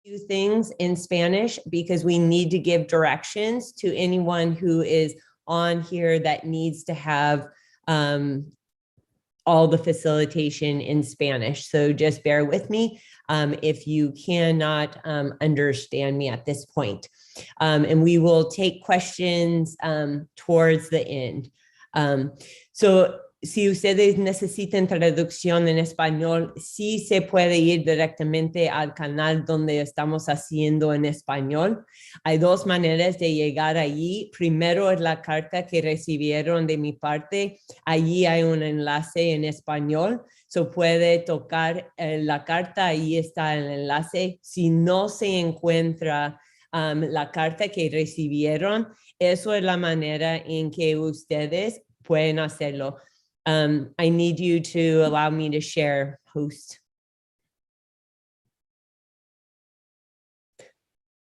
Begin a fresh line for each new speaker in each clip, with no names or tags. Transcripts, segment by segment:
few things in Spanish because we need to give directions to anyone who is on here that needs to have all the facilitation in Spanish. So just bear with me if you cannot understand me at this point. And we will take questions towards the end. So si ustedes necesitan traducción en español, sí se puede ir directamente al canal donde estamos haciendo en español. Hay dos maneras de llegar allí. Primero es la carta que recibieron de mi parte. Allí hay un enlace en español. So puede tocar la carta, ahí está el enlace. Si no se encuentra la carta que recibieron, eso es la manera en que ustedes pueden hacerlo. I need you to allow me to share host.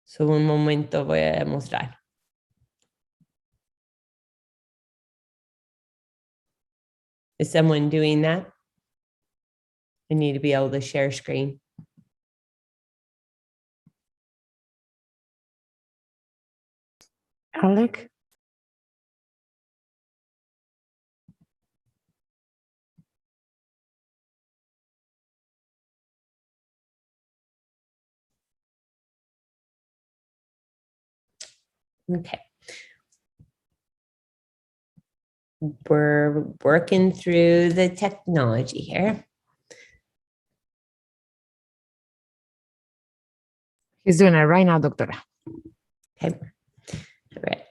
So un momento voy a mostrar. Is someone doing that? I need to be able to share screen.
Alec?
Okay. We're working through the technology here.
He's doing it right now, doctora.
Okay. All right.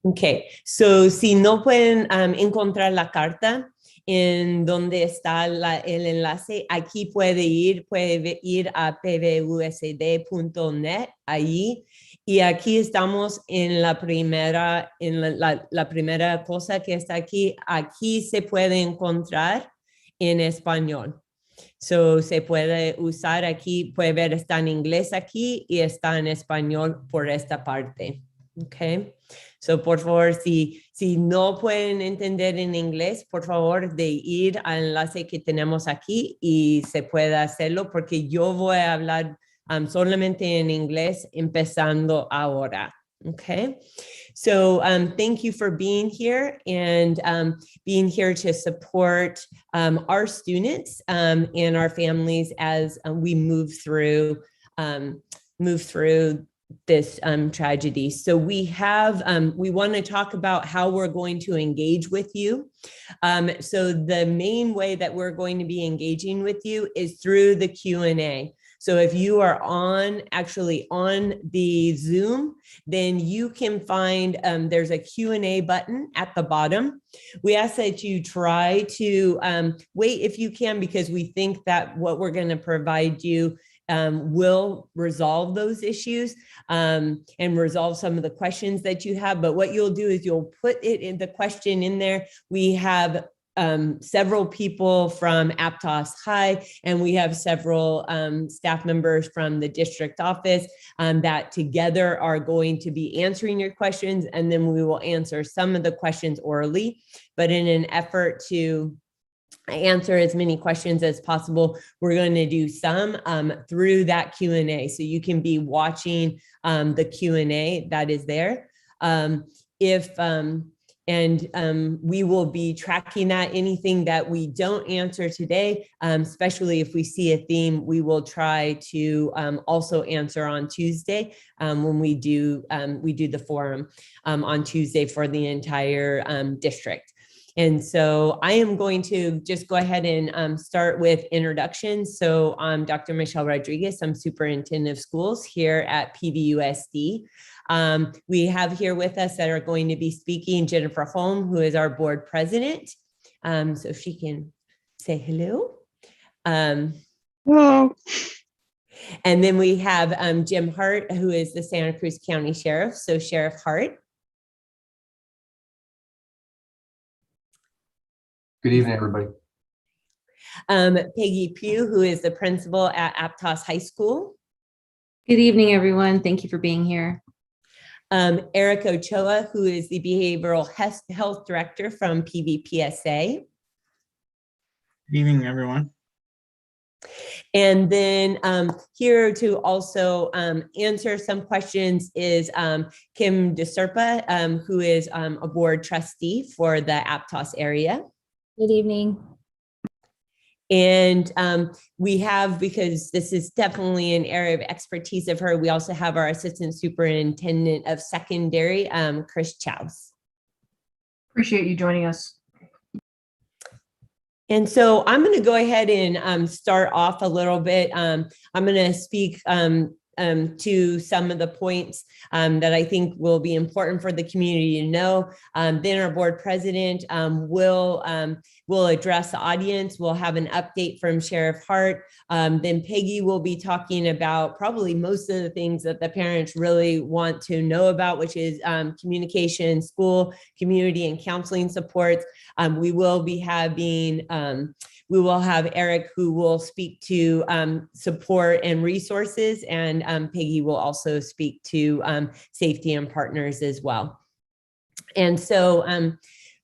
Okay. So si no pueden encontrar la carta en donde está el enlace, aquí puede ir a pvusd.net allí. Y aquí estamos en la primera cosa que está aquí. Aquí se puede encontrar en español. So se puede usar aquí, puede ver, está en inglés aquí y está en español por esta parte. Okay. So por favor, si no pueden entender en inglés, por favor de ir al enlace que tenemos aquí y se puede hacerlo porque yo voy a hablar solamente en inglés empezando ahora. Okay. So thank you for being here and being here to support our students and our families as we move through this tragedy. So we want to talk about how we're going to engage with you. So the main way that we're going to be engaging with you is through the Q&A. So if you are actually on the Zoom, then you can find, there's a Q&A button at the bottom. We ask that you try to wait if you can, because we think that what we're going to provide you will resolve those issues and resolve some of the questions that you have. But what you'll do is you'll put it in the question in there. We have several people from Aptos High, and we have several staff members from the district office that together are going to be answering your questions, and then we will answer some of the questions orally. But in an effort to answer as many questions as possible, we're going to do some through that Q&A. So you can be watching the Q&A that is there. We will be tracking that. Anything that we don't answer today, especially if we see a theme, we will try to also answer on Tuesday when we do the forum on Tuesday for the entire district. And so I am going to just go ahead and start with introductions. So I'm Dr. Michelle Rodriguez. I'm superintendent of schools here at PVUSD. We have here with us that are going to be speaking Jennifer Holm, who is our board president. So if she can say hello.
Hello.
And then we have Jim Hart, who is the Santa Cruz County Sheriff. So Sheriff Hart.
Good evening, everybody.
Peggy Pugh, who is the principal at Aptos High School.
Good evening, everyone. Thank you for being here.
Eric Ochoa, who is the Behavioral Health Director from PVPSA.
Good evening, everyone.
And then here to also answer some questions is Kim DeSerpa, who is a board trustee for the Aptos area.
Good evening.
And we have, because this is definitely an area of expertise of her, we also have our Assistant Superintendent of Secondary, Chris Chows.
Appreciate you joining us.
And so I'm going to go ahead and start off a little bit. I'm going to speak to some of the points that I think will be important for the community to know. Then our board president will address the audience. We'll have an update from Sheriff Hart. Then Peggy will be talking about probably most of the things that the parents really want to know about, which is communication, school, community, and counseling supports. We will be having we will have Eric, who will speak to support and resources, and Peggy will also speak to safety and partners as well. And so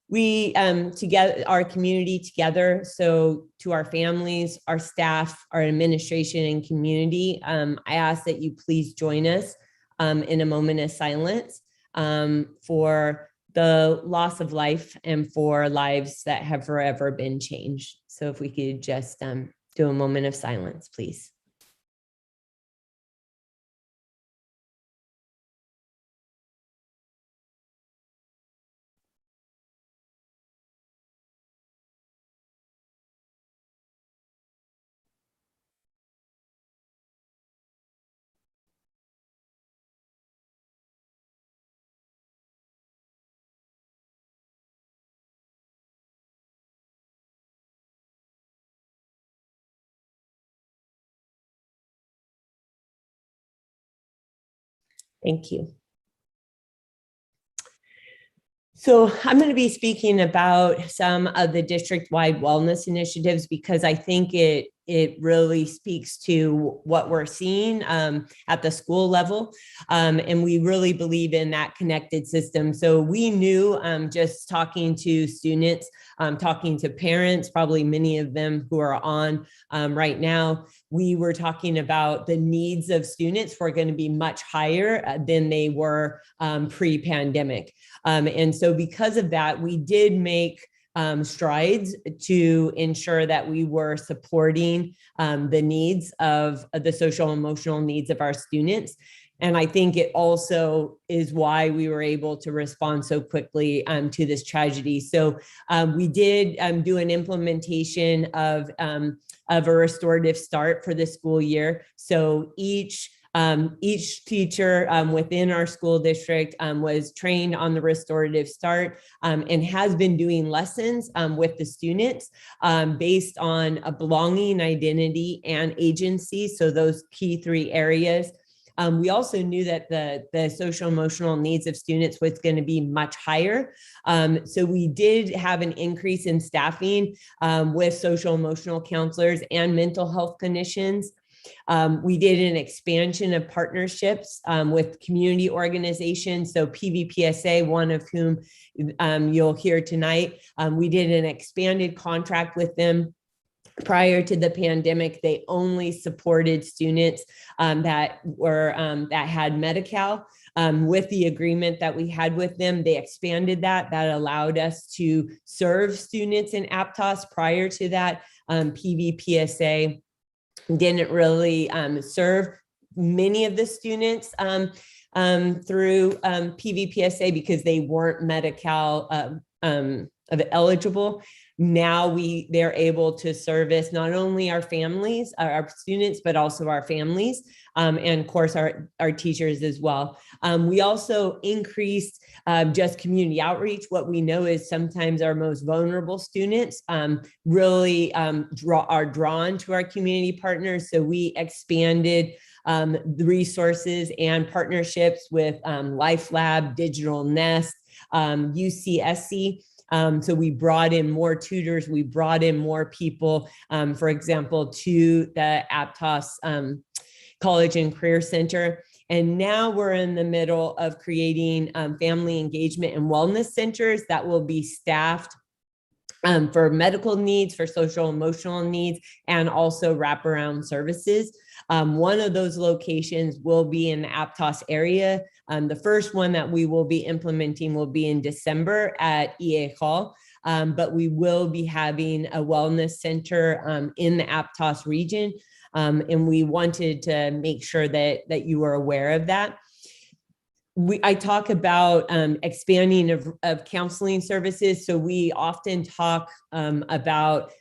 we together, our community together, so to our families, our staff, our administration, and community, I ask that you please join us in a moment of silence for the loss of life and for lives that have forever been changed. So if we could just do a moment of silence, please. Thank you. So I'm going to be speaking about some of the district-wide wellness initiatives because I think it really speaks to what we're seeing at the school level. And we really believe in that connected system. So we knew just talking to students, talking to parents, probably many of them who are on right now, we were talking about the needs of students were going to be much higher than they were pre-pandemic. And so because of that, we did make strides to ensure that we were supporting the needs of the social emotional needs of our students. And I think it also is why we were able to respond so quickly to this tragedy. So we did do an implementation of a restorative start for the school year. So each teacher within our school district was trained on the restorative start and has been doing lessons with the students based on a belonging, identity, and agency. So those key three areas. We also knew that the social emotional needs of students was going to be much higher. So we did have an increase in staffing with social emotional counselors and mental health clinicians. We did an expansion of partnerships with community organizations. So PVPSA, one of whom you'll hear tonight, we did an expanded contract with them. Prior to the pandemic, they only supported students that had Medi-Cal. With the agreement that we had with them, they expanded that. That allowed us to serve students in Aptos. Prior to that, PVPSA didn't really serve many of the students through PVPSA because they weren't Medi-Cal eligible. Now they're able to service not only our families, our students, but also our families, and of course our teachers as well. We also increased just community outreach. What we know is sometimes our most vulnerable students really are drawn to our community partners. So we expanded the resources and partnerships with Life Lab, Digital Nest, UCSC. So we brought in more tutors, we brought in more people, for example, to the Aptos College and Career Center. And now we're in the middle of creating family engagement and wellness centers that will be staffed for medical needs, for social emotional needs, and also wraparound services. One of those locations will be in the Aptos area. The first one that we will be implementing will be in December at EA Hall. But we will be having a wellness center in the Aptos region. And we wanted to make sure that you were aware of that. I talk about expanding of counseling services. So we often talk about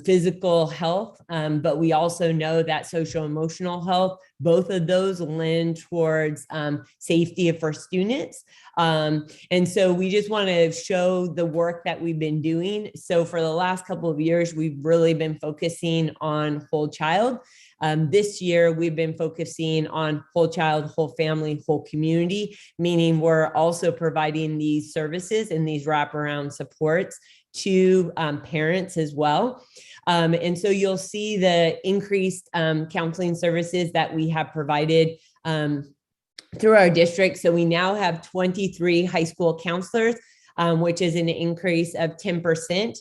physical health, but we also know that social emotional health, both of those lend towards safety for students. And so we just want to show the work that we've been doing. So for the last couple of years, we've really been focusing on whole child. This year, we've been focusing on whole child, whole family, whole community, meaning we're also providing these services and these wraparound supports to parents as well. And so you'll see the increased counseling services that we have provided through our district. So we now have 23 high school counselors, which is an increase of 10%.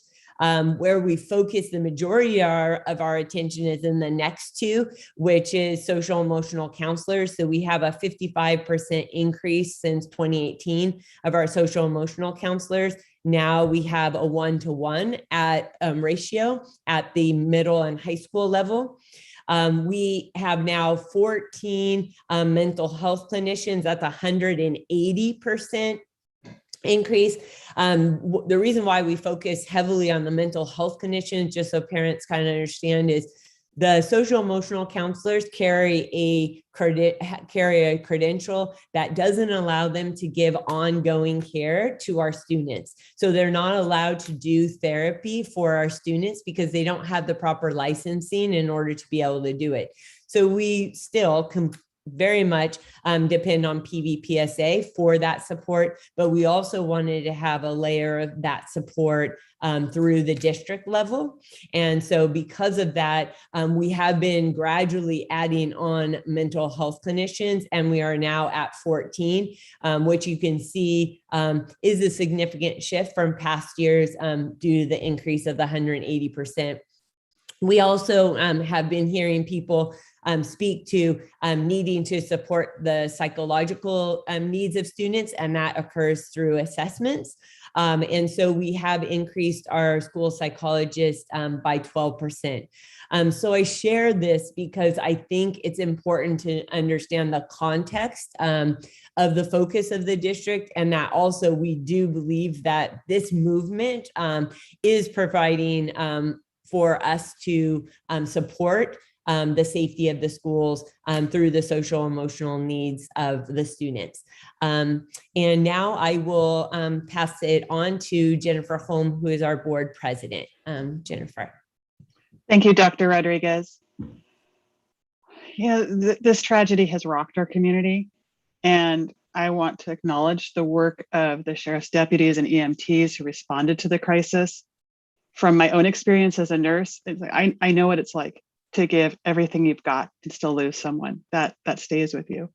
Where we focus the majority of our attention is in the next two, which is social emotional counselors. So we have a 55% increase since 2018 of our social emotional counselors. Now we have a 1-to-1 at ratio at the middle and high school level. We have now 14 mental health clinicians. That's 180% increase. The reason why we focus heavily on the mental health clinicians, just so parents kind of understand, is the social emotional counselors carry a credential that doesn't allow them to give ongoing care to our students. So they're not allowed to do therapy for our students because they don't have the proper licensing in order to be able to do it. So we still very much depend on PVPSA for that support, but we also wanted to have a layer of that support through the district level. And so because of that, we have been gradually adding on mental health clinicians, and we are now at 14, which you can see is a significant shift from past years due to the increase of the 180%. We also have been hearing people speak to needing to support the psychological needs of students, and that occurs through assessments. And so we have increased our school psychologists by 12%. So I share this because I think it's important to understand the context of the focus of the district, and that also we do believe that this movement is providing for us to support the safety of the schools through the social emotional needs of the students. And now I will pass it on to Jennifer Holm, who is our board president. Jennifer.
Thank you, Dr. Rodriguez. Yeah, this tragedy has rocked our community, and I want to acknowledge the work of the sheriff's deputies and EMTs who responded to the crisis. From my own experience as a nurse, it's like, I know what it's like to give everything you've got and still lose someone. That stays with you.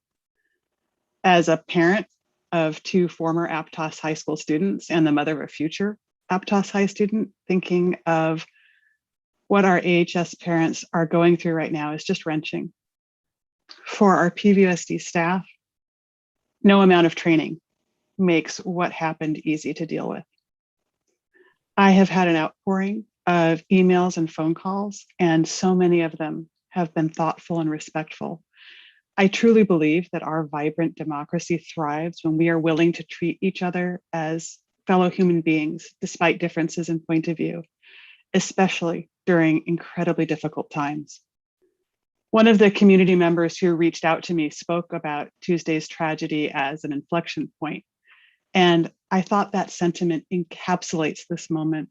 As a parent of two former Aptos High School students and the mother of a future Aptos High student, thinking of what our AHS parents are going through right now is just wrenching. For our PVUSD staff, no amount of training makes what happened easy to deal with. I have had an outpouring of emails and phone calls, and so many of them have been thoughtful and respectful. I truly believe that our vibrant democracy thrives when we are willing to treat each other as fellow human beings, despite differences in point of view, especially during incredibly difficult times. One of the community members who reached out to me spoke about Tuesday's tragedy as an inflection point. And I thought that sentiment encapsulates this moment.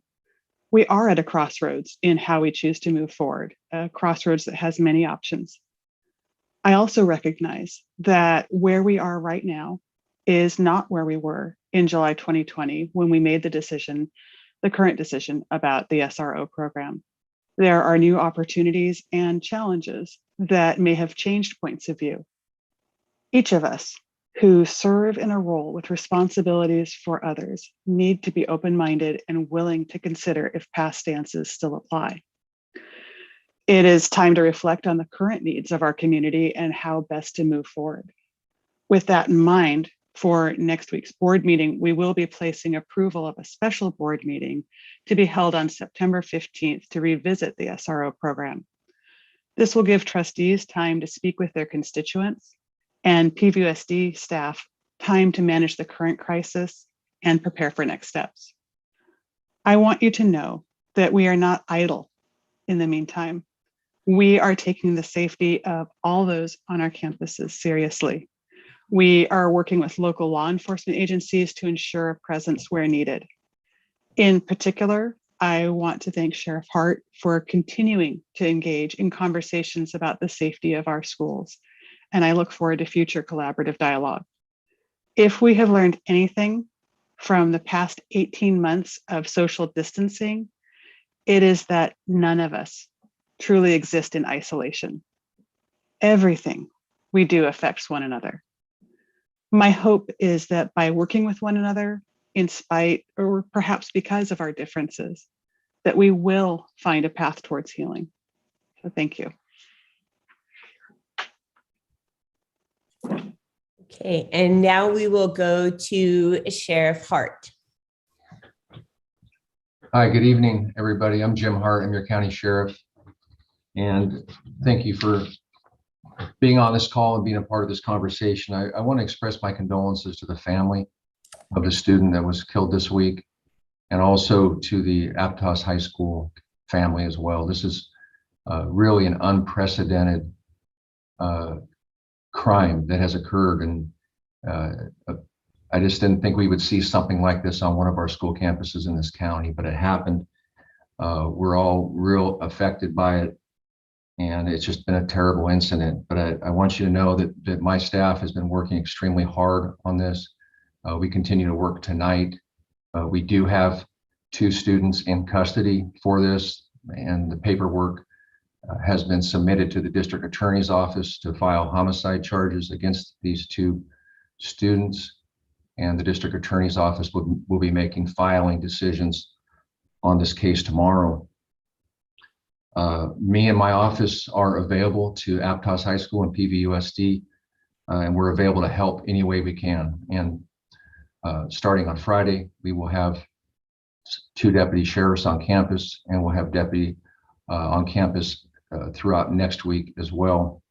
We are at a crossroads in how we choose to move forward, a crossroads that has many options. I also recognize that where we are right now is not where we were in July 2020 when we made the decision, the current decision about the SRO program. There are new opportunities and challenges that may have changed points of view. Each of us who serve in a role with responsibilities for others need to be open-minded and willing to consider if past stances still apply. It is time to reflect on the current needs of our community and how best to move forward. With that in mind, for next week's board meeting, we will be placing approval of a special board meeting to be held on September 15th to revisit the SRO program. This will give trustees time to speak with their constituents and PVUSD staff time to manage the current crisis and prepare for next steps. I want you to know that we are not idle in the meantime. We are taking the safety of all those on our campuses seriously. We are working with local law enforcement agencies to ensure a presence where needed. In particular, I want to thank Sheriff Hart for continuing to engage in conversations about the safety of our schools, and I look forward to future collaborative dialogue. If we have learned anything from the past 18 months of social distancing, it is that none of us truly exist in isolation. Everything we do affects one another. My hope is that by working with one another, in spite or perhaps because of our differences, that we will find a path towards healing. So thank you.
Okay, and now we will go to Sheriff Hart.
Hi, good evening, everybody. I'm Jim Hart. I'm your county sheriff. And thank you for being on this call and being a part of this conversation. I want to express my condolences to the family of the student that was killed this week, and also to the Aptos High School family as well. This is really an unprecedented crime that has occurred, and I just didn't think we would see something like this on one of our school campuses in this county, but it happened. We're all real affected by it, and it's just been a terrible incident. But I want you to know that my staff has been working extremely hard on this. We continue to work tonight. We do have 2 students in custody for this, and the paperwork has been submitted to the district attorney's office to file homicide charges against these 2 students. And the district attorney's office will be making filing decisions on this case tomorrow. Me and my office are available to Aptos High School and PVUSD, and we're available to help any way we can. And starting on Friday, we will have 2 deputy sheriffs on campus, and we'll have deputy on campus throughout next week as well.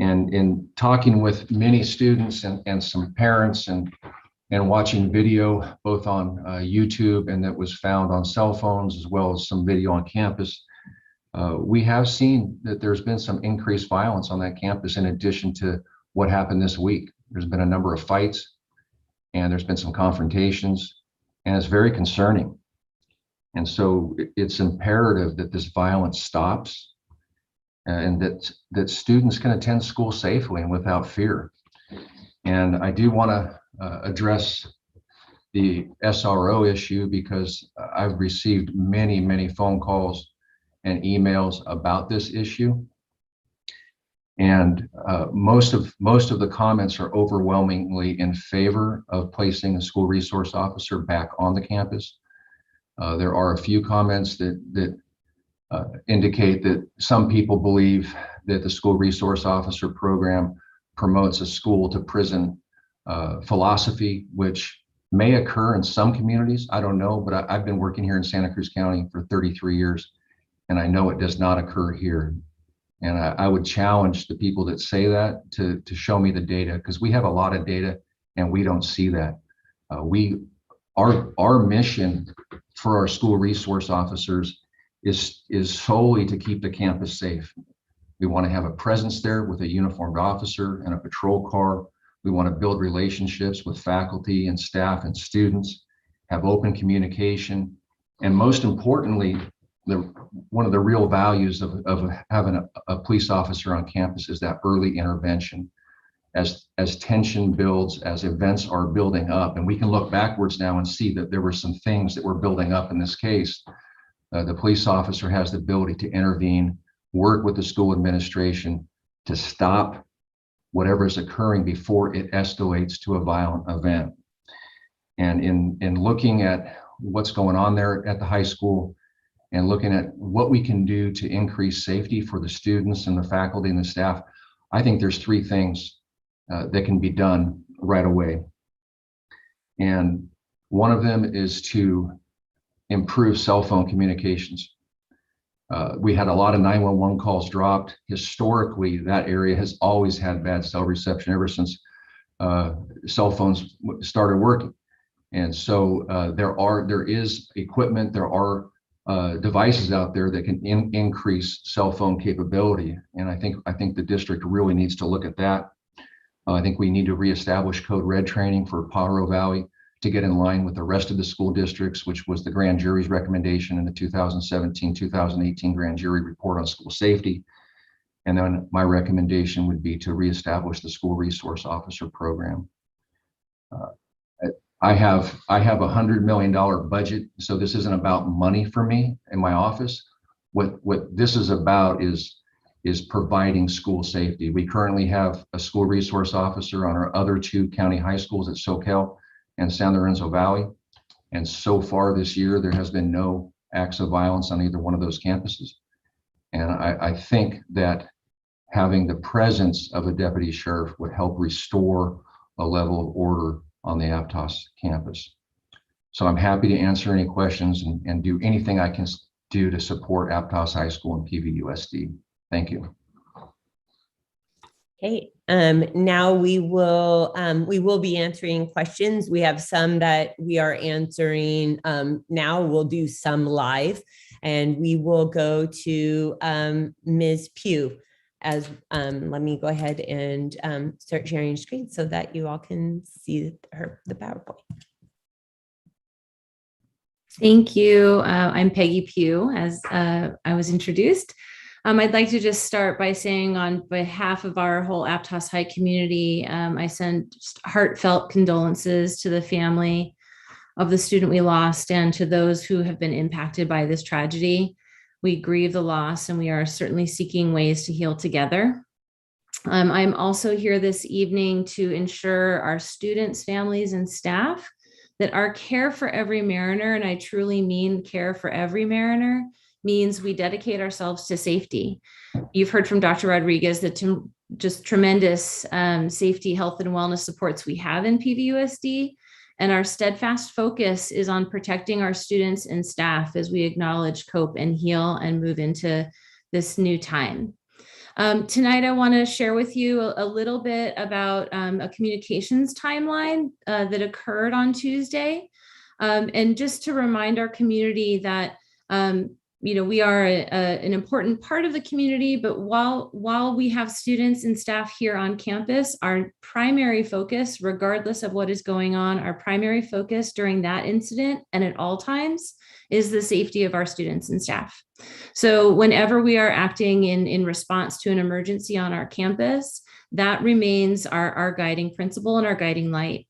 And in talking with many students and some parents and watching video both on YouTube and that was found on cell phones, as well as some video on campus, we have seen that there's been some increased violence on that campus in addition to what happened this week. There's been a number of fights, and there's been some confrontations, and it's very concerning. And so it's imperative that this violence stops, and that students can attend school safely and without fear. And I do want to address the SRO issue, because I've received many phone calls and emails about this issue. And most of the comments are overwhelmingly in favor of placing a school resource officer back on the campus. There are a few comments that indicate that some people believe that the school resource officer program promotes a school to prison philosophy, which may occur in some communities. I don't know, but I've been working here in Santa Cruz County for 33 years, and I know it does not occur here. And I would challenge the people that say that to show me the data, because we have a lot of data and we don't see that. Our mission for our school resource officers is solely to keep the campus safe. We want to have a presence there with a uniformed officer and a patrol car. We want to build relationships with faculty and staff and students, have open communication, and most importantly, one of the real values of having a police officer on campus is that early intervention. As tension builds, as events are building up, and we can look backwards now and see that there were some things that were building up in this case, the police officer has the ability to intervene, work with the school administration to stop whatever is occurring before it escalates to a violent event. And in looking at what's going on there at the high school and looking at what we can do to increase safety for the students and the faculty and the staff, I think there's three things that can be done right away. And one of them is to improve cell phone communications. We had a lot of 911 calls dropped. Historically, that area has always had bad cell reception ever since cell phones started working. And so there is equipment, there are devices out there that can increase cell phone capability. And I think the district really needs to look at that. I think we need to reestablish code red training for Pajaro Valley to get in line with the rest of the school districts, which was the grand jury's recommendation in the 2017-2018 grand jury report on school safety. And then my recommendation would be to reestablish the school resource officer program. I have $100 million budget, so this isn't about money for me in my office. What this is about is providing school safety. We currently have a school resource officer on our other two county high schools at Soquel and San Lorenzo Valley. And so far this year, there has been no acts of violence on either one of those campuses. And I think that having the presence of a deputy sheriff would help restore a level of order on the Aptos campus. So I'm happy to answer any questions and do anything I can do to support Aptos High School and PVUSD. Thank you.
Okay, now we will be answering questions. We have some that we are answering now. We'll do some live, and we will go to Ms. Pugh. As let me go ahead and start sharing screen so that you all can see the PowerPoint.
Thank you. I'm Peggy Pugh, as I was introduced. I'd like to just start by saying on behalf of our whole Aptos High community, I send heartfelt condolences to the family of the student we lost and to those who have been impacted by this tragedy. We grieve the loss, and we are certainly seeking ways to heal together. I'm also here this evening to ensure our students, families, and staff that our care for every Mariner, and I truly mean care for every Mariner, means we dedicate ourselves to safety. You've heard from Dr. Rodriguez that just tremendous safety, health, and wellness supports we have in PVUSD. And our steadfast focus is on protecting our students and staff as we acknowledge, cope, and heal and move into this new time. Tonight, I want to share with you a little bit about a communications timeline that occurred on Tuesday. And just to remind our community that we are an important part of the community, but while we have students and staff here on campus, our primary focus, regardless of what is going on, our primary focus during that incident and at all times is the safety of our students and staff. So whenever we are acting in response to an emergency on our campus, that remains our guiding principle and our guiding light.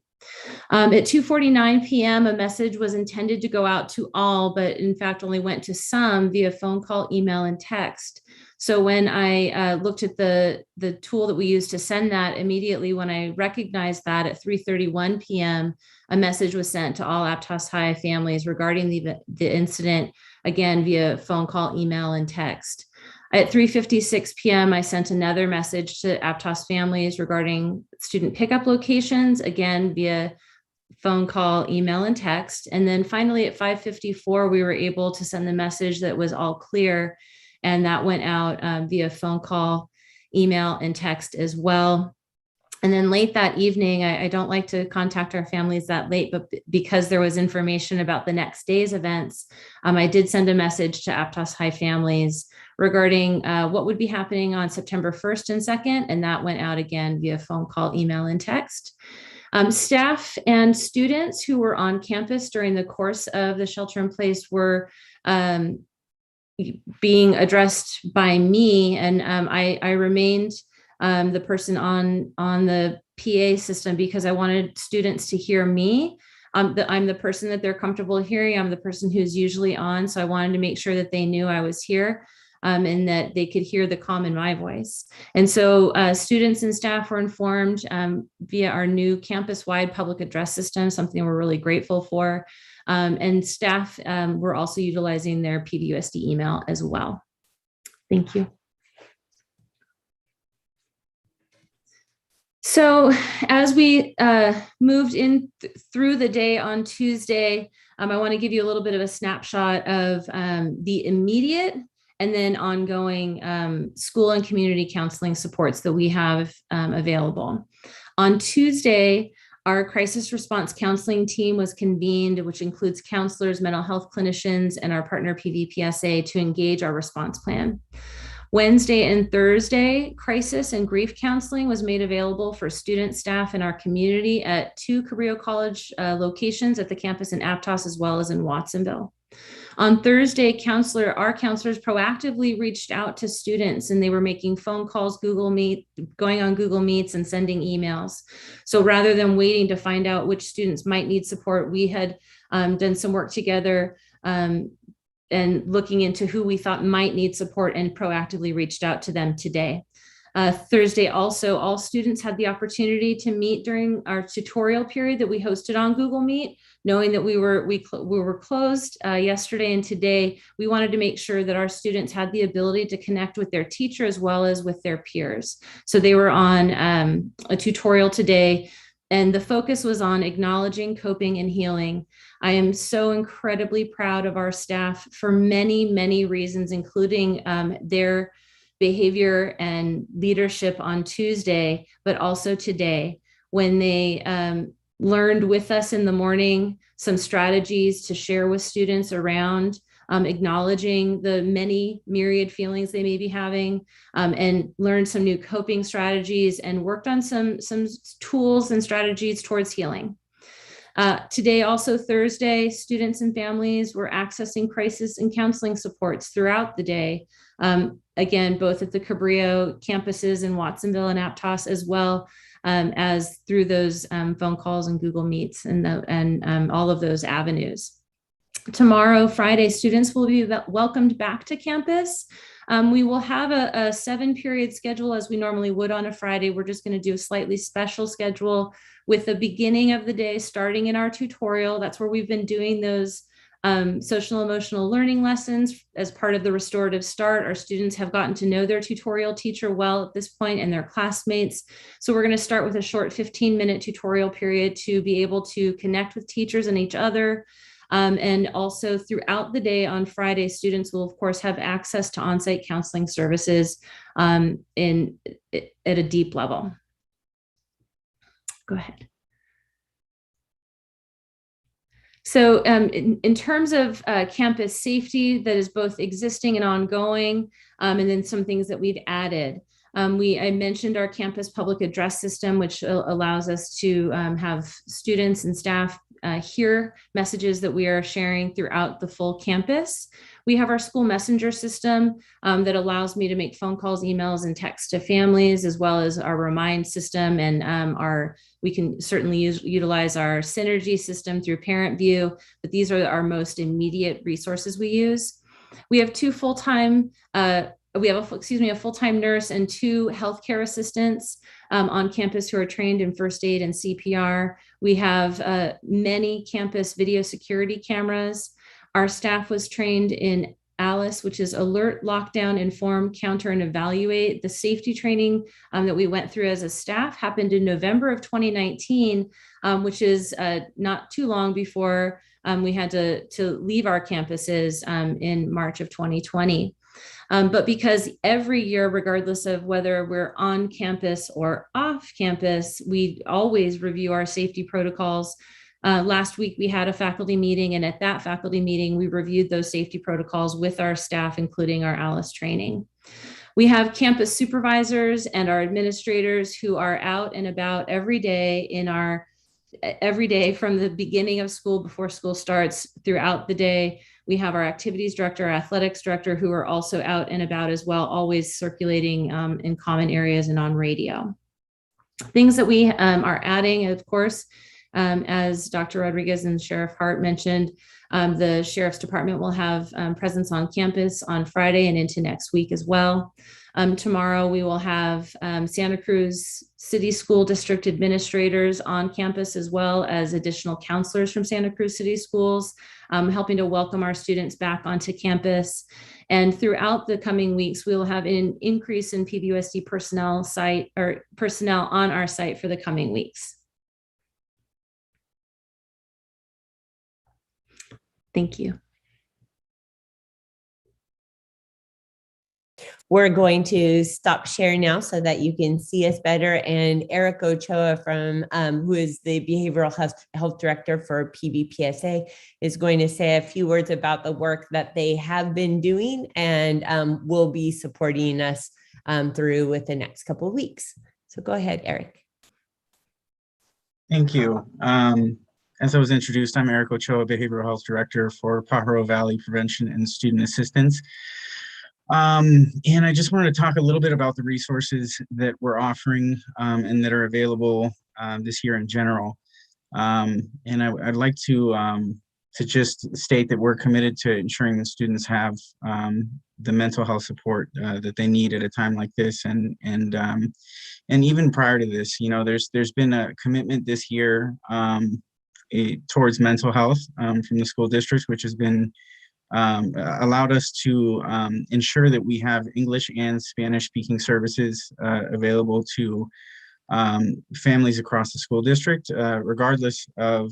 At 2:49 p.m., a message was intended to go out to all, but in fact only went to some via phone call, email, and text. So when I looked at the tool that we use to send that, immediately when I recognized that at 3:31 p.m., a message was sent to all Aptos High families regarding the incident, again, via phone call, email, and text. At 3:56 p.m., I sent another message to Aptos families regarding student pickup locations, again, via phone call, email, and text. And then finally at 5:54, we were able to send the message that was all clear. And that went out via phone call, email, and text as well. And then late that evening, I don't like to contact our families that late, but because there was information about the next day's events, I did send a message to Aptos High families regarding what would be happening on September 1st and 2nd, and that went out again via phone call, email, and text. Staff and students who were on campus during the course of the shelter in place were being addressed by me, and I remained the person on the PA system because I wanted students to hear me. I'm the person that they're comfortable hearing. I'm the person who's usually on, so I wanted to make sure that they knew I was here. and that they could hear the calm in my voice. And so students and staff were informed via our new campus-wide public address system, something we're really grateful for. And staff were also utilizing their PVUSD email as well. Thank you. So as we moved in through the day on Tuesday, I want to give you a little bit of a snapshot of the immediate and then ongoing school and community counseling supports that we have available. On Tuesday, our crisis response counseling team was convened, which includes counselors, mental health clinicians, and our partner PVPSA to engage our response plan. Wednesday and Thursday, crisis and grief counseling was made available for student, staff, and our community at 2 Cabrillo College locations at the campus in Aptos as well as in Watsonville. On Thursday, our counselors proactively reached out to students, and they were making phone calls, going on Google Meets and sending emails. So rather than waiting to find out which students might need support, we had done some work together and looking into who we thought might need support and proactively reached out to them today. Thursday also, all students had the opportunity to meet during our tutorial period that we hosted on Google Meet, knowing that we were closed yesterday and today. We wanted to make sure that our students had the ability to connect with their teacher as well as with their peers. So they were on a tutorial today, and the focus was on acknowledging, coping, and healing. I am so incredibly proud of our staff for many, many reasons, including their behavior and leadership on Tuesday, but also today, when they learned with us in the morning some strategies to share with students around acknowledging the many myriad feelings they may be having, and learned some new coping strategies and worked on some tools and strategies towards healing. Today, also Thursday, students and families were accessing crisis and counseling supports throughout the day. Again, both at the Cabrillo campuses in Watsonville and Aptos, as well as through those phone calls and Google Meets and all of those avenues. Tomorrow, Friday, students will be welcomed back to campus. We will have a 7-period schedule as we normally would on a Friday. We're just going to do a slightly special schedule with the beginning of the day starting in our tutorial. That's where we've been doing those social emotional learning lessons as part of the restorative start. Our students have gotten to know their tutorial teacher well at this point and their classmates. So we're going to start with a short 15-minute tutorial period to be able to connect with teachers and each other. And also throughout the day on Friday, students will, of course, have access to on-site counseling services at a deep level. Go ahead. So in terms of campus safety, that is both existing and ongoing, and then some things that we've added. I mentioned our campus public address system, which allows us to have students and staff hear messages that we are sharing throughout the full campus. We have our school messenger system that allows me to make phone calls, emails, and texts to families, as well as our remind system. And we can certainly utilize our synergy system through Parent View, but these are our most immediate resources we use. We have a full-time nurse and 2 healthcare assistants on campus who are trained in first aid and CPR. We have many campus video security cameras. Our staff was trained in ALICE, which is Alert, Lockdown, Inform, Counter, and Evaluate. The safety training that we went through as a staff happened in November of 2019, which is not too long before we had to leave our campuses in March of 2020. But because every year, regardless of whether we're on campus or off campus, we always review our safety protocols. Last week, we had a faculty meeting, and at that faculty meeting, we reviewed those safety protocols with our staff, including our ALICE training. We have campus supervisors and our administrators who are out and about every day from the beginning of school, before school starts, throughout the day. We have our activities director, our athletics director, who are also out and about as well, always circulating in common areas and on radio. Things that we are adding, of course, As Dr. Rodriguez and Sheriff Hart mentioned, the Sheriff's Department will have presence on campus on Friday and into next week as well. Tomorrow, we will have Santa Cruz City School District administrators on campus, as well as additional counselors from Santa Cruz City Schools, helping to welcome our students back onto campus. And throughout the coming weeks, we will have an increase in PVUSD personnel on our site for the coming weeks. Thank you.
We're going to stop sharing now so that you can see us better. And Eric Ochoa who is the Behavioral Health Director for PVPSA, is going to say a few words about the work that they have been doing and will be supporting us through with the next couple of weeks. So go ahead, Eric.
Thank you. As I was introduced, I'm Eric Ochoa, Behavioral Health Director for Pajaro Valley Prevention and Student Assistance. And I just wanted to talk a little bit about the resources that we're offering and that are available this year in general. And I'd like to just state that we're committed to ensuring that students have the mental health support that they need at a time like this. And even prior to this, you know, there's been a commitment this year towards mental health from the school district, which has been allowed us to ensure that we have English and Spanish speaking services available to families across the school district, regardless of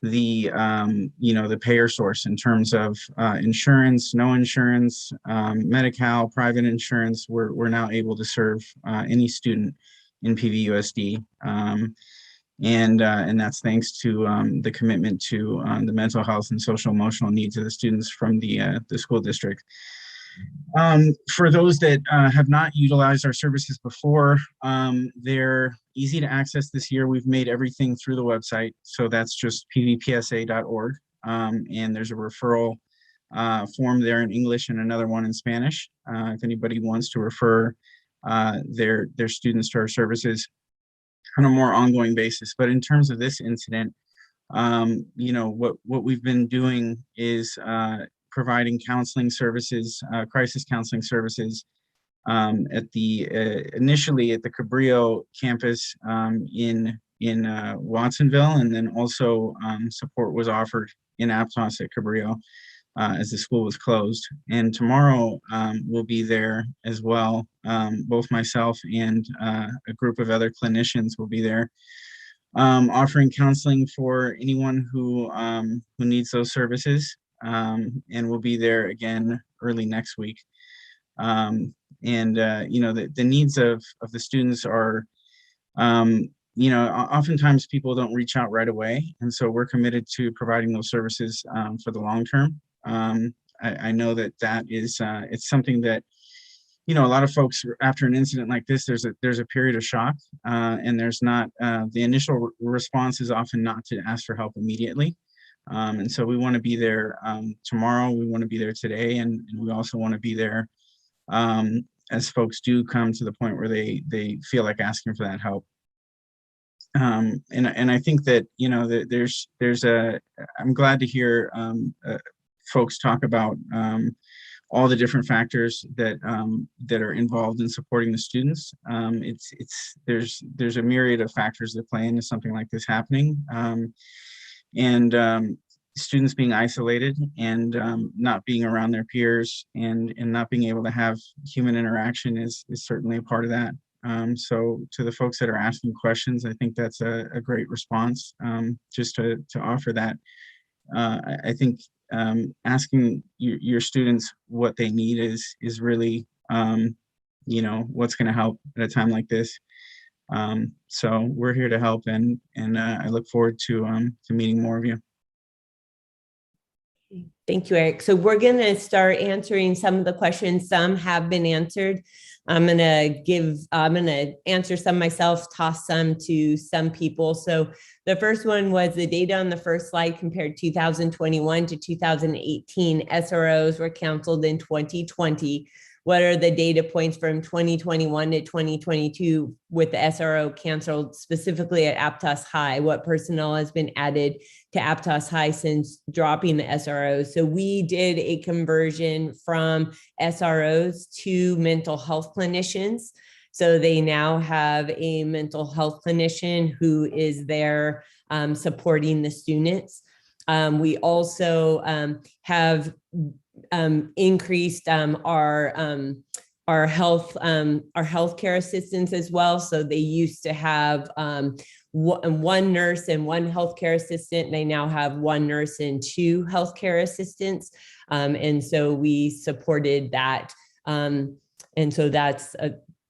the the payer source in terms of insurance, no insurance, Medi-Cal, private insurance. We're now able to serve any student in PVUSD. And that's thanks to the commitment to the mental health and social emotional needs of the students from the school district. For those that have not utilized our services before, they're easy to access this year. We've made everything through the website. So that's just pvpsa.org. And there's a referral form there in English and another one in Spanish. If anybody wants to refer their students to our services on a more ongoing basis. But in terms of this incident, what we've been doing is providing counseling services, crisis counseling services initially at the Cabrillo campus in Watsonville, and then also support was offered in Aptos at Cabrillo as the school was closed. And tomorrow we'll be there as well. Both myself and a group of other clinicians will be there offering counseling for anyone who needs those services. And we'll be there again early next week. The needs of the students are, oftentimes people don't reach out right away. And so we're committed to providing those services for the long term. I know that is, it's something that, a lot of folks after an incident like this, there's a period of shock and there's not, the initial response is often not to ask for help immediately. And so we want to be there tomorrow, we want to be there today, and we also want to be there as folks do come to the point where they feel like asking for that help. And I think that, that I'm glad to hear folks talk about all the different factors that are involved in supporting the students. There's a myriad of factors that play into something like this happening. Students being isolated and not being around their peers and not being able to have human interaction is certainly a part of that. So to the folks that are asking questions, I think that's a great response, just to offer that. I think asking your students what they need is really, what's going to help at a time like this. So we're here to help, and I look forward to meeting more of you.
Thank you, Eric. So we're going to start answering some of the questions. Some have been answered. I'm going to answer some myself, toss some to some people. So the first one was the data on the first slide compared 2021 to 2018. SROs were counseled in 2020. what are the data points from 2021 to 2022 with the SRO canceled specifically at Aptos High? What personnel has been added to Aptos High since dropping the SROs? So we did a conversion from SROs to mental health clinicians. So they now have a mental health clinician who is there supporting the students. We also have increased our healthcare assistants as well. So they used to have one nurse and one healthcare assistant. They now have one nurse and two healthcare assistants. And so we supported that. And so that's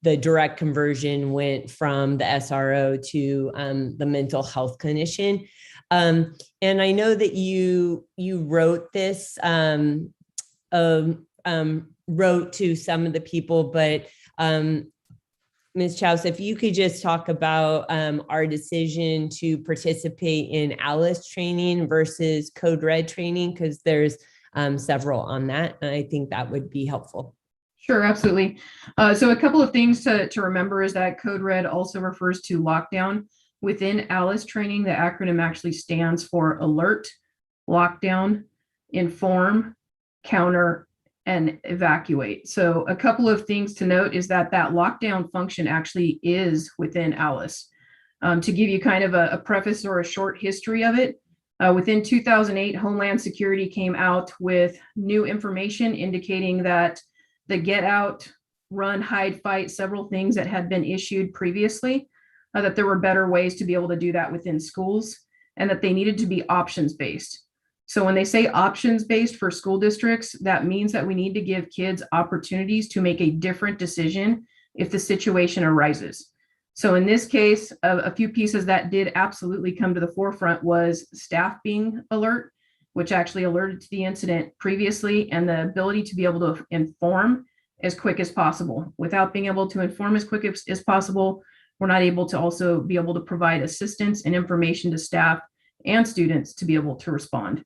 the direct conversion went from the SRO to the mental health clinician. And I know that you wrote this, wrote to some of the people, but Ms. Chouse, if you could just talk about our decision to participate in ALICE training versus Code Red training, because there's several on that, and I think that would be helpful.
Sure, absolutely. So a couple of things to remember is that Code Red also refers to lockdown. Within ALICE training, the acronym actually stands for alert, lockdown, inform, counter, and evacuate. So a couple of things to note is that lockdown function actually is within ALICE. To give you kind of a preface or a short history of it, within 2008, Homeland Security came out with new information indicating that the get out, run, hide, fight, several things that had been issued previously, that there were better ways to be able to do that within schools, and that they needed to be options based. So when they say options based for school districts, that means that we need to give kids opportunities to make a different decision if the situation arises. So in this case, a few pieces that did absolutely come to the forefront was staff being alert, which actually alerted to the incident previously, and the ability to be able to inform as quick as possible. Without being able to inform as quick as possible, we're not able to also be able to provide assistance and information to staff and students to be able to respond.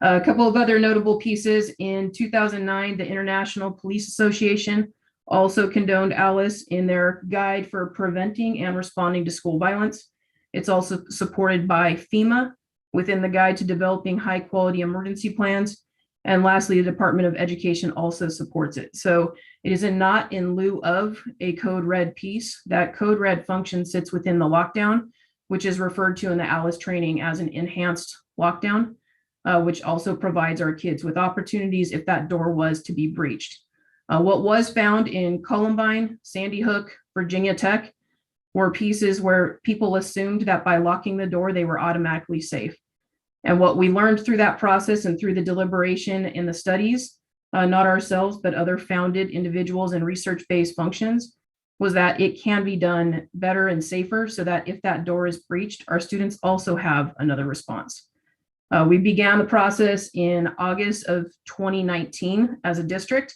A couple of other notable pieces. In 2009, the International Police Association also condoned ALICE in their guide for preventing and responding to school violence. It's also supported by FEMA within the guide to developing high quality emergency plans. And lastly, the Department of Education also supports it. So it is not in lieu of a Code Red piece. That Code Red function sits within the lockdown, which is referred to in the ALICE training as an enhanced lockdown, which also provides our kids with opportunities if that door was to be breached. What was found in Columbine, Sandy Hook, Virginia Tech were pieces where people assumed that by locking the door, they were automatically safe. And what we learned through that process and through the deliberation in the studies, not ourselves, but other founded individuals and research-based functions, was that it can be done better and safer so that if that door is breached, our students also have another response. We began the process in August of 2019 as a district.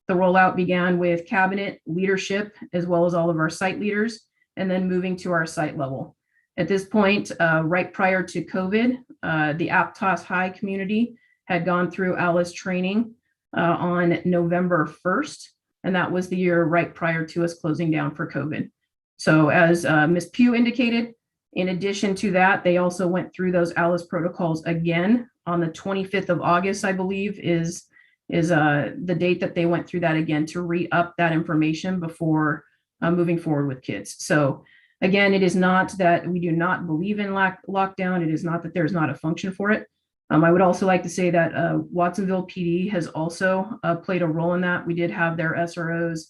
The rollout began with cabinet leadership, as well as all of our site leaders, and then moving to our site level. At this point, right prior to COVID, the Aptos High community had gone through ALICE training on November 1st, and that was the year right prior to us closing down for COVID. So as Ms. Pugh indicated, in addition to that, they also went through those ALICE protocols again on the 25th of August, I believe, is the date that they went through that again to re-up that information before moving forward with kids. So again, it is not that we do not believe in lockdown. It is not that there's not a function for it. I would also like to say that Watsonville PD has also played a role in that. We did have their SROs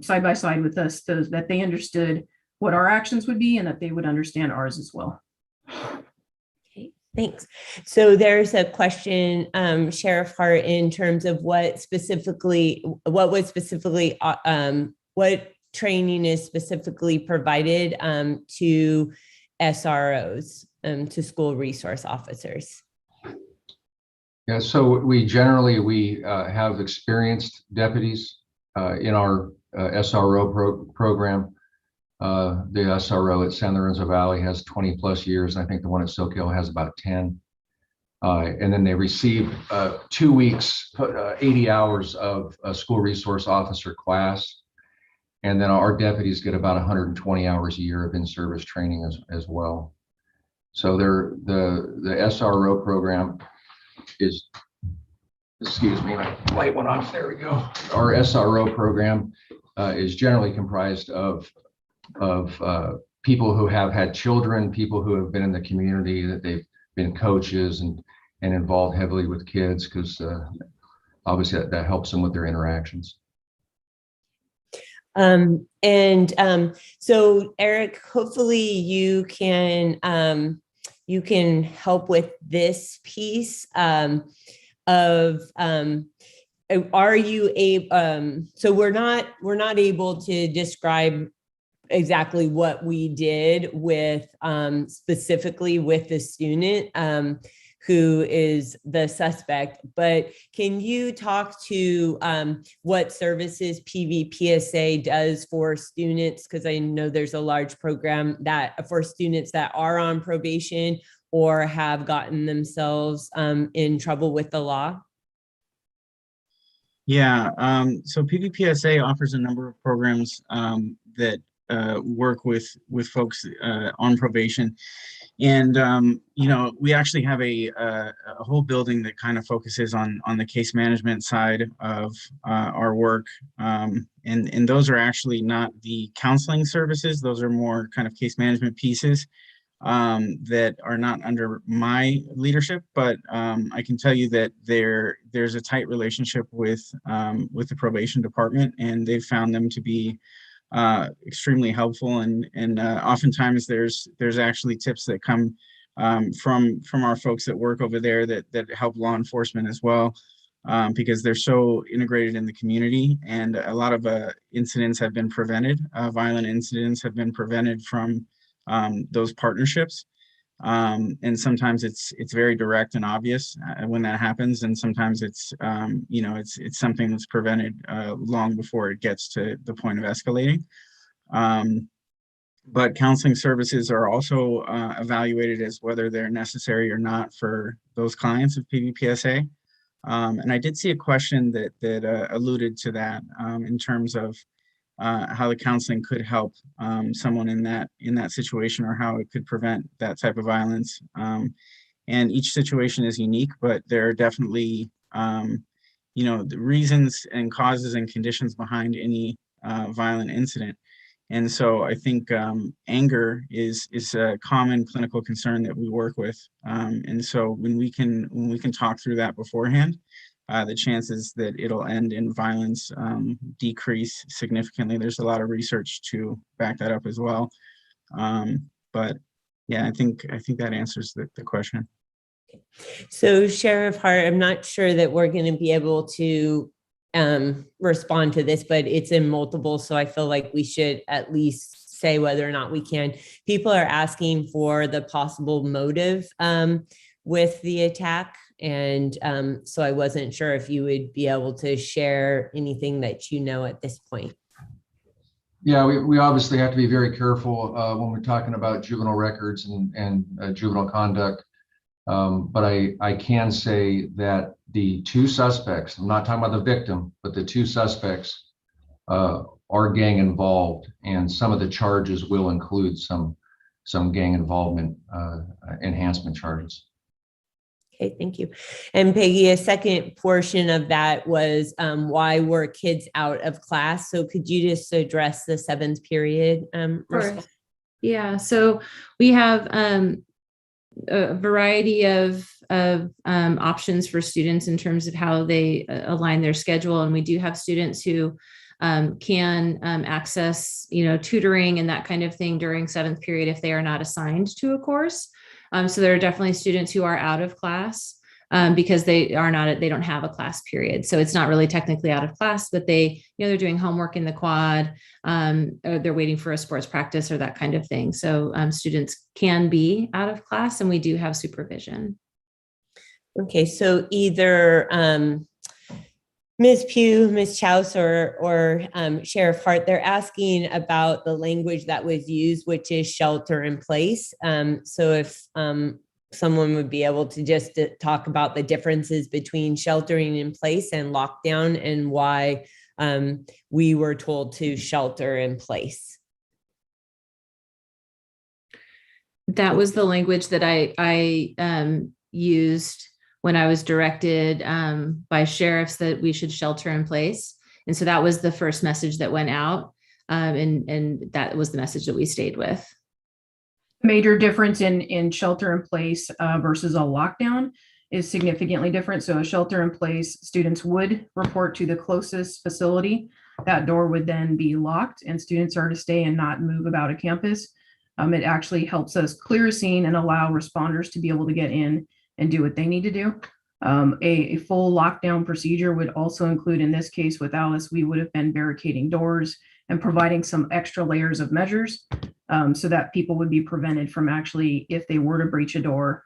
side by side with us, so that they understood what our actions would be and that they would understand ours as well.
Okay, thanks. So there's a question, Sheriff Hart, in terms of what training is specifically provided to SROs, to school resource officers.
Yeah, so we generally have experienced deputies in our SRO program. The SRO at San Lorenzo Valley has 20 plus years. I think the one at Soquel has about 10. And then they receive 2 weeks, 80 hours of a school resource officer class. And then our deputies get about 120 hours a year of in-service training as well. So the SRO program is, excuse me, my light went off, there we go. Our SRO program is generally comprised of people who have had children, people who have been in the community, that they've been coaches and involved heavily with kids, because obviously that helps them with their interactions.
So Eric, hopefully you can help with this piece are you able, so we're not able to describe exactly what we did with specifically with the student who is the suspect, but can you talk to what services PVPSA does for students? Because I know there's a large program that for students that are on probation or have gotten themselves in trouble with the law.
Yeah, so PVPSA offers a number of programs that work with folks on probation. And, we actually have a whole building that kind of focuses on the case management side of our work. And those are actually not the counseling services. Those are more kind of case management pieces that are not under my leadership, but I can tell you that there's a tight relationship with the probation department, and they've found them to be extremely helpful. And oftentimes there's actually tips that come from our folks that work over there that help law enforcement as well, because they're so integrated in the community, and a lot of incidents have been prevented. Violent incidents have been prevented from those partnerships. And sometimes it's very direct and obvious when that happens, and sometimes it's it's something that's prevented long before it gets to the point of escalating. But counseling services are also evaluated as whether they're necessary or not for those clients of PVPSA. And I did see a question that alluded to that in terms of how the counseling could help someone in that situation, or how it could prevent that type of violence. And each situation is unique, but there are definitely the reasons and causes and conditions behind any violent incident. And so I think anger is a common clinical concern that we work with. And so when we can talk through that beforehand, the chances that it'll end in violence decrease significantly. There's a lot of research to back that up as well. But yeah, I think that answers the question.
So Sheriff Hart, I'm not sure that we're going to be able to respond to this, but it's in multiple. So I feel like we should at least say whether or not we can. People are asking for the possible motive with the attack. And so I wasn't sure if you would be able to share anything that you know at this point.
Yeah, we obviously have to be very careful when we're talking about juvenile records and juvenile conduct. But I can say that the two suspects, I'm not talking about the victim, but the two suspects are gang involved, and some of the charges will include some gang involvement enhancement charges.
Okay, thank you. And Peggy, a second portion of that was why were kids out of class? So could you just address the 7th period?
Yeah, so we have a variety of options for students in terms of how they align their schedule. And we do have students who can access, tutoring and that kind of thing during 7th period if they are not assigned to a course. So there are definitely students who are out of class because they don't have a class period. So it's not really technically out of class, but they're doing homework in the quad, or they're waiting for a sports practice or that kind of thing. So students can be out of class, and we do have supervision.
Okay, so either Ms. Pugh, Ms. Chouse, or Sheriff Hart, they're asking about the language that was used, which is shelter in place. So if someone would be able to just talk about the differences between sheltering in place and lockdown and why we were told to shelter in place.
That was the language that I used when I was directed by sheriffs that we should shelter in place. And so that was the first message that went out. And that was the message that we stayed with.
Major difference in shelter in place versus a lockdown is significantly different. So a shelter in place, students would report to the closest facility. That door would then be locked and students are to stay and not move about a campus. It actually helps us clear a scene and allow responders to be able to get in and do what they need to do. A full lockdown procedure would also include, in this case with Alice, we would have been barricading doors and providing some extra layers of measures so that people would be prevented from actually, if they were to breach a door,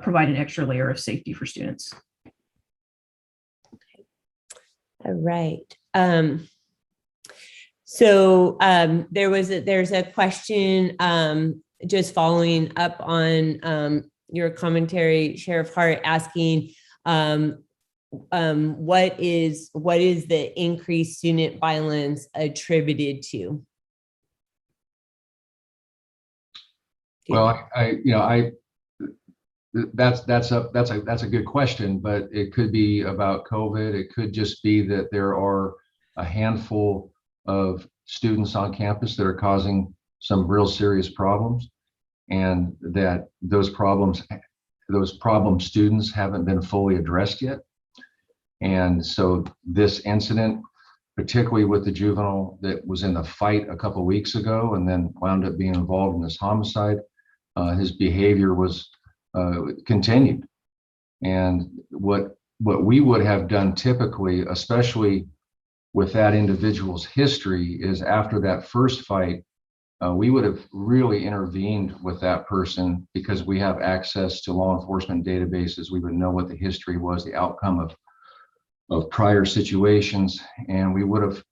provide an extra layer of safety for students.
All right. So there's a question just following up on your commentary, Sheriff Hart, asking what is the increased student violence attributed to?
Well, that's a good question, but it could be about COVID. It could just be that there are a handful of students on campus that are causing some real serious problems, and that those problem students haven't been fully addressed yet. And so this incident, particularly with the juvenile that was in the fight a couple of weeks ago and then wound up being involved in this homicide, his behavior was continued. And what we would have done typically, especially with that individual's history, is after that first fight, we would have really intervened with that person because we have access to law enforcement databases. We would know what the history was, the outcome of prior situations, and we would have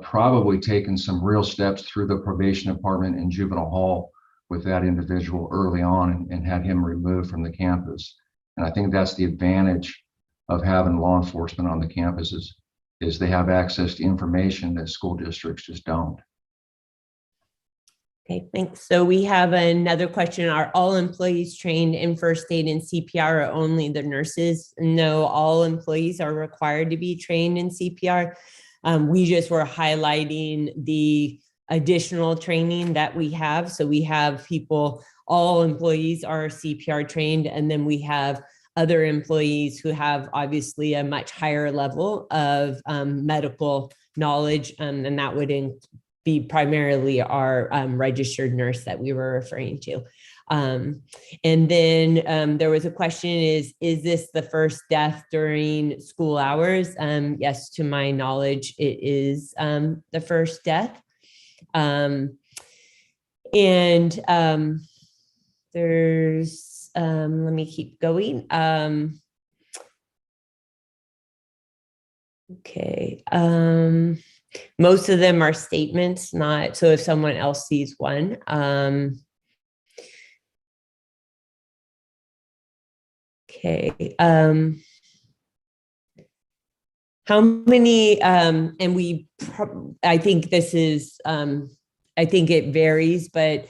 probably taken some real steps through the probation department and juvenile hall with that individual early on and had him removed from the campus. And I think that's the advantage of having law enforcement on the campuses, is they have access to information that school districts just don't.
Okay, thanks. So we have another question. Are all employees trained in first aid and CPR, or only the nurses? No, all employees are required to be trained in CPR. We just were highlighting the additional training that we have. So we have people, all employees are CPR trained, and then we have other employees who have obviously a much higher level of medical knowledge, and that would be primarily our registered nurse that we were referring to. And then there was a question, is this the first death during school hours? Yes, to my knowledge, it is the first death. There's, let me keep going. Okay. Most of them are statements, not, so if someone else sees one. Okay. How many, and I think this is, I think it varies, but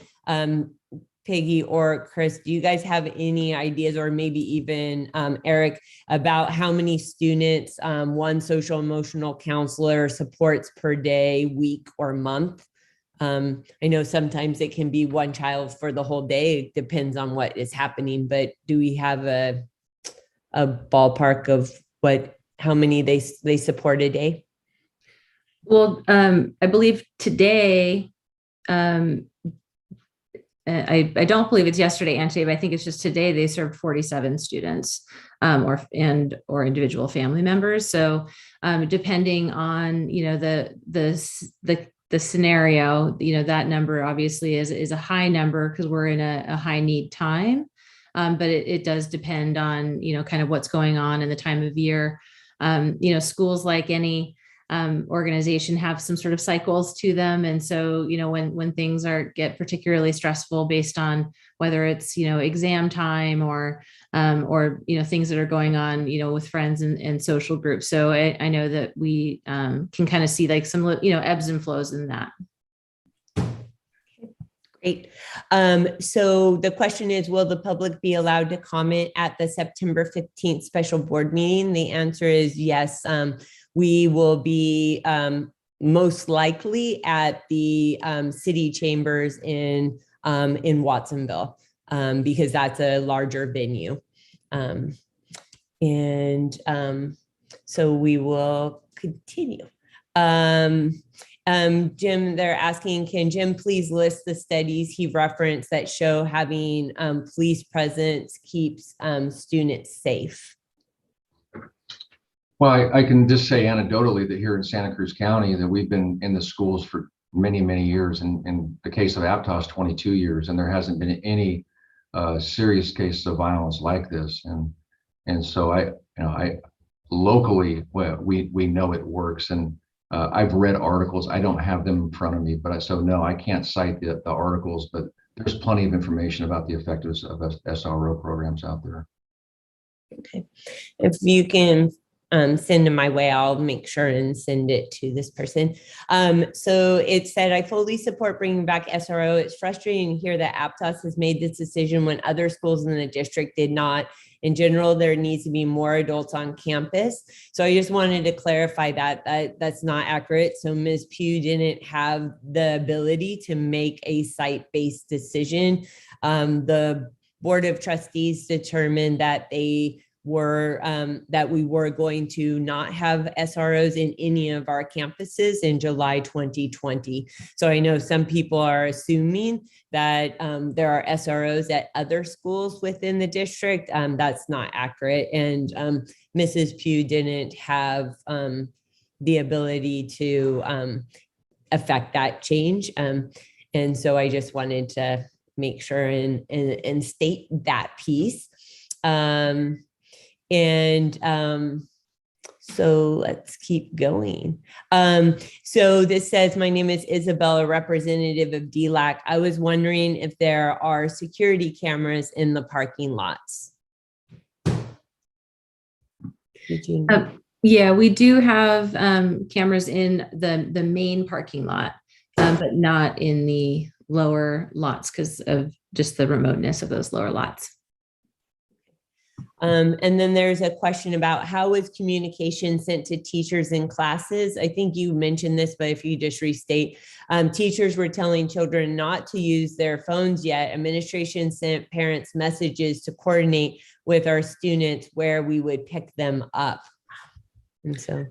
Peggy or Chris, do you guys have any ideas, or maybe even Eric, about how many students one social emotional counselor supports per day, week, or month? I know sometimes it can be one child for the whole day. It depends on what is happening, but do we have a ballpark of how many they support a day?
Well, I believe today, I don't believe it's yesterday and today, but I think it's just today they served 47 students or individual family members. So depending on, the scenario, that number obviously is a high number because we're in a high need time. But it does depend on, kind of what's going on in the time of year. Schools, like any organization, have some sort of cycles to them. And so, when things get particularly stressful based on whether it's, exam time or things that are going on, with friends and social groups. So I know that we can kind of see like some, ebbs and flows in that.
Great. So the question is, will the public be allowed to comment at the September 15th special board meeting? The answer is yes. We will be most likely at the city chambers in Watsonville because that's a larger venue. So we will continue. Jim, they're asking, can Jim please list the studies he referenced that show having police presence keeps students safe?
Well, I can just say anecdotally that here in Santa Cruz County that we've been in the schools for many, many years. In the case of Aptos, 22 years, and there hasn't been any serious cases of violence like this. And so I locally, we know it works. And I've read articles. I don't have them in front of me, but so no, I can't cite the articles, but there's plenty of information about the effectiveness of SRO programs out there.
Okay. If you can send them my way, I'll make sure and send it to this person. So it said, I fully support bringing back SRO. It's frustrating to hear that Aptos has made this decision when other schools in the district did not. In general, there needs to be more adults on campus. So I just wanted to clarify that that's not accurate. So Ms. Pugh didn't have the ability to make a site-based decision. The Board of Trustees determined that we were going to not have SROs in any of our campuses in July 2020. So I know some people are assuming that there are SROs at other schools within the district. That's not accurate. And Mrs. Pugh didn't have the ability to affect that change. And so I just wanted to make sure and state that piece. So let's keep going. So this says, my name is Isabella, representative of DLAC. I was wondering if there are security cameras in the parking lots.
Yeah, we do have cameras in the main parking lot, but not in the lower lots because of just the remoteness of those lower lots.
And then there's a question about how is communication sent to teachers in classes? I think you mentioned this, but if you just restate, teachers were telling children not to use their phones yet. Administration sent parents messages to coordinate with our students where we would pick them up. And so,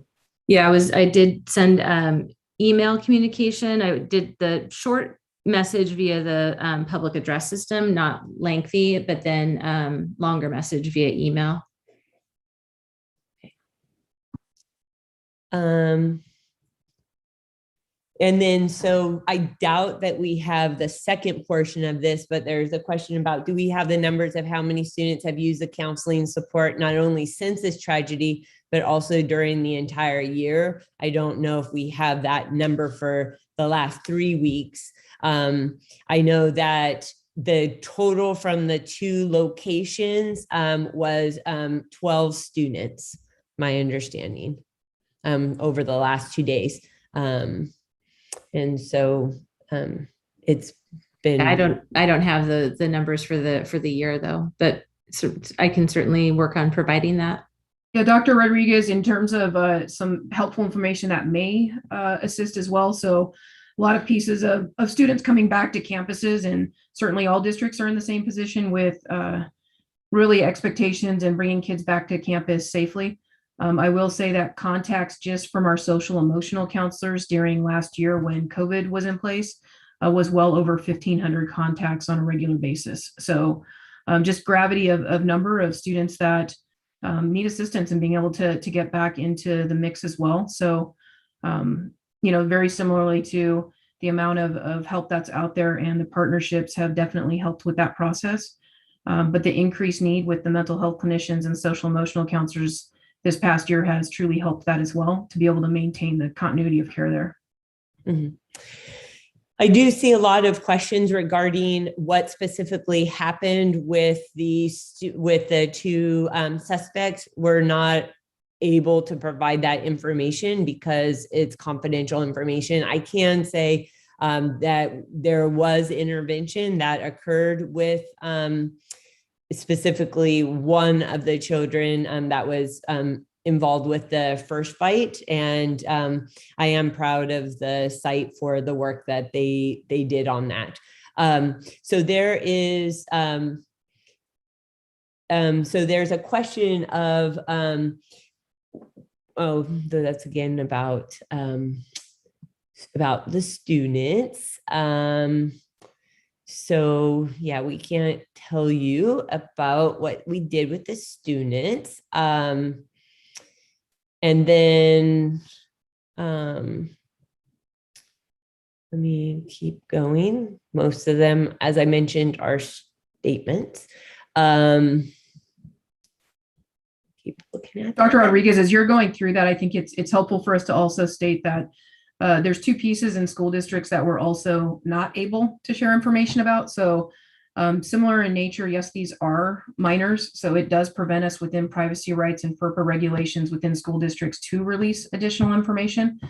yeah, I did send email communication. I did the short message via the public address system, not lengthy, but then longer message via email.
Okay. And then, so I doubt that we have the second portion of this, but there's a question about, do we have the numbers of how many students have used the counseling support, not only since this tragedy, but also during the entire year? I don't know if we have that number for the last 3 weeks. I know that the total from the 2 locations was 12 students, my understanding, over the last 2 days. And so it's been.
I don't have the numbers for the year though, but I can certainly work on providing that.
Yeah, Dr. Rodriguez, in terms of some helpful information that may assist as well. So a lot of pieces of students coming back to campuses, and certainly all districts are in the same position with really expectations and bringing kids back to campus safely. I will say that contacts just from our social emotional counselors during last year when COVID was in place was well over 1,500 contacts on a regular basis. So just gravity of number of students that need assistance and being able to get back into the mix as well. So very similarly to the amount of help that's out there, and the partnerships have definitely helped with that process. But the increased need with the mental health clinicians and social emotional counselors this past year has truly helped that as well, to be able to maintain the continuity of care there.
Mm-hmm. I do see a lot of questions regarding what specifically happened with the two suspects. We're not able to provide that information because it's confidential information. I can say that there was intervention that occurred with specifically one of the children that was involved with the first fight. And I am proud of the site for the work that they did on that. So there's a question of, that's again about the students. So yeah, we can't tell you about what we did with the students. And then let me keep going. Most of them, as I mentioned, are statements. Keep looking at
Dr. Rodriguez, as you're going through that, I think it's helpful for us to also state that there's two pieces in school districts that we're also not able to share information about. So similar in nature, yes, these are minors, so it does prevent us within privacy rights and FERPA regulations within school districts to release additional information.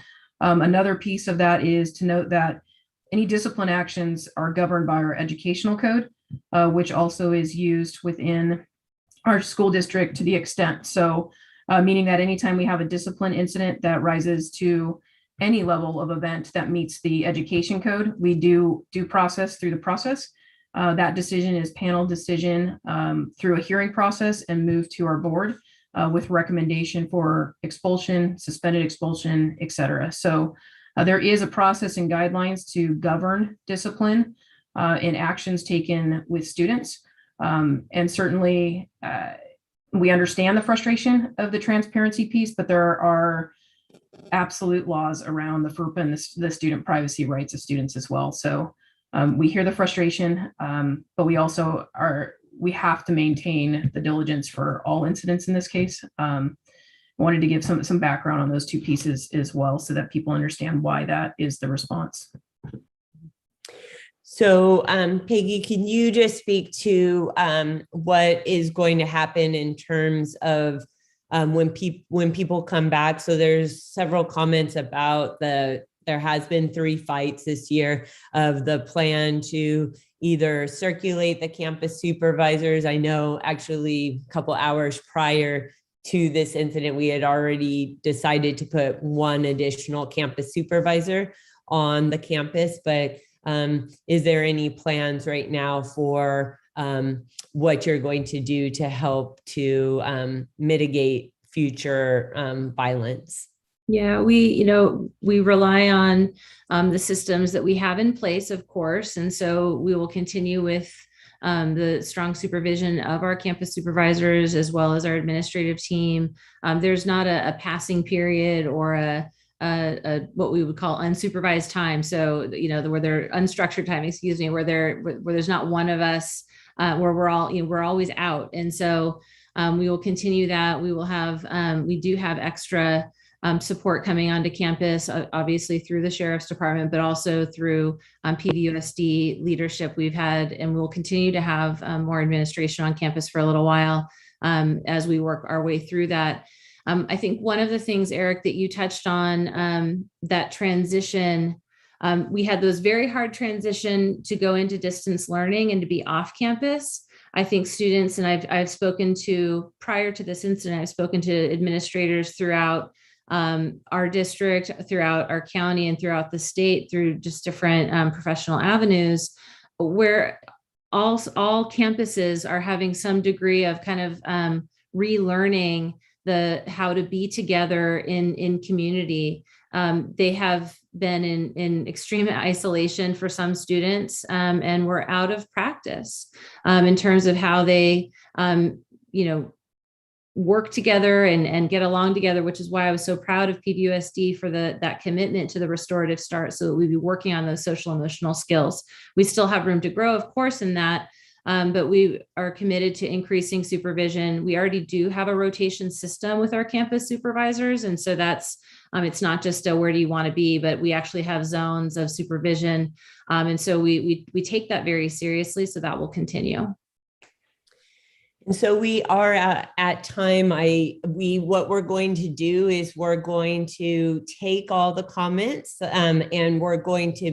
Another piece of that is to note that any discipline actions are governed by our educational code, which also is used within our school district to the extent. So meaning that anytime we have a discipline incident that rises to any level of event that meets the education code, we do process through the process. That decision is panel decision through a hearing process and move to our board with recommendation for expulsion, suspended expulsion, et cetera. So there is a process and guidelines to govern discipline and actions taken with students. And certainly we understand the frustration of the transparency piece, but there are absolute laws around the FERPA and the student privacy rights of students as well. So we hear the frustration, but we also we have to maintain the diligence for all incidents in this case. Wanted to give some background on those two pieces as well so that people understand why that is the response.
So Peggy, can you just speak to what is going to happen in terms of when people come back? So there's several comments about there has been 3 fights this year of the plan to either circulate the campus supervisors. I know actually a couple hours prior to this incident, we had already decided to put 1 additional campus supervisor on the campus, but is there any plans right now for what you're going to do to help to mitigate future violence?
Yeah, we rely on the systems that we have in place, of course. And so we will continue with the strong supervision of our campus supervisors as well as our administrative team. There's not a passing period or a what we would call unsupervised time. So, where they're unstructured time, where there's not one of us where we're always out. And so we will continue that. We will have, we do have extra support coming onto campus, obviously through the Sheriff's Department, but also through PVUSD leadership we've had, and we'll continue to have more administration on campus for a little while as we work our way through that. I think one of the things, Eric, that you touched on, that transition, we had those very hard transition to go into distance learning and to be off campus. I think students, and I've spoken to, prior to this incident, I've spoken to administrators throughout our district, throughout our county, and throughout the state through just different professional avenues, where all campuses are having some degree of kind of relearning how to be together in community. They have been in extreme isolation for some students, and we're out of practice in terms of how they, work together and get along together, which is why I was so proud of PVUSD for that commitment to the restorative start, so that we'd be working on those social emotional skills. We still have room to grow, of course, in that, but we are committed to increasing supervision. We already do have a rotation system with our campus supervisors. And so that's, it's not just a where do you want to be, but we actually have zones of supervision. And so we take that very seriously. So that will continue.
And so we are at time. What we're going to do is we're going to take all the comments and we're going to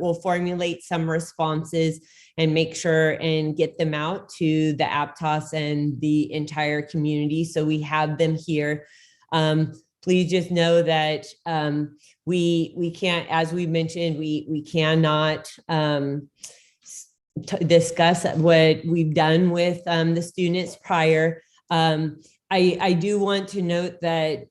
we'll formulate some responses and make sure and get them out to the Aptos and the entire community. So we have them here. Please just know that we can't, as we mentioned, we cannot discuss what we've done with the students prior. I do want to note that,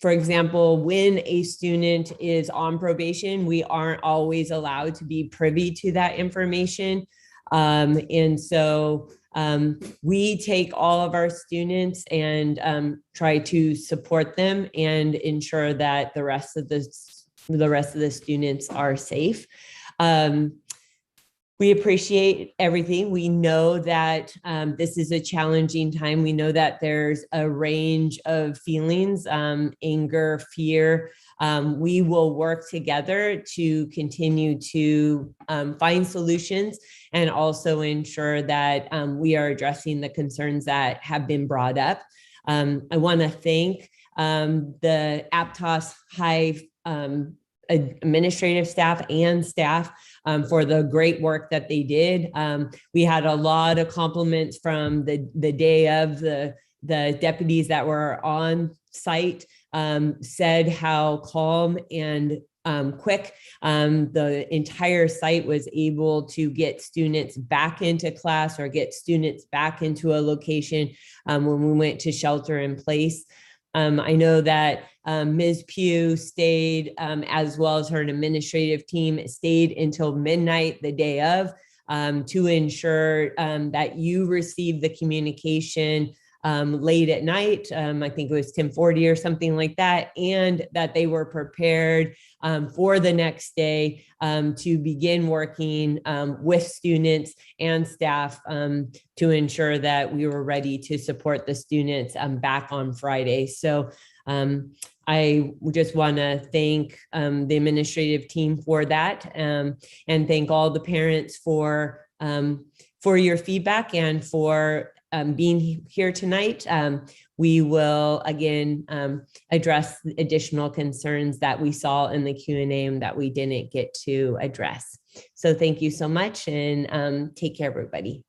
for example, when a student is on probation, we aren't always allowed to be privy to that information. And so we take all of our students and try to support them and ensure that the rest of the students are safe. We appreciate everything. We know that this is a challenging time. We know that there's a range of feelings, anger, fear. We will work together to continue to find solutions and also ensure that we are addressing the concerns that have been brought up. I want to thank the Aptos High administrative staff and staff for the great work that they did. We had a lot of compliments from the day of the deputies that were on site, said how calm and quick the entire site was able to get students back into class or get students back into a location when we went to shelter in place. I know that Ms. Pugh stayed, as well as her administrative team, stayed until midnight the day of to ensure that you received the communication late at night. I think it was 10:40 or something like that, and that they were prepared for the next day to begin working with students and staff to ensure that we were ready to support the students back on Friday. So I just want to thank the administrative team for that, and thank all the parents for your feedback and for being here tonight. We will again address additional concerns that we saw in the Q&A and that we didn't get to address. So thank you so much, and take care, everybody.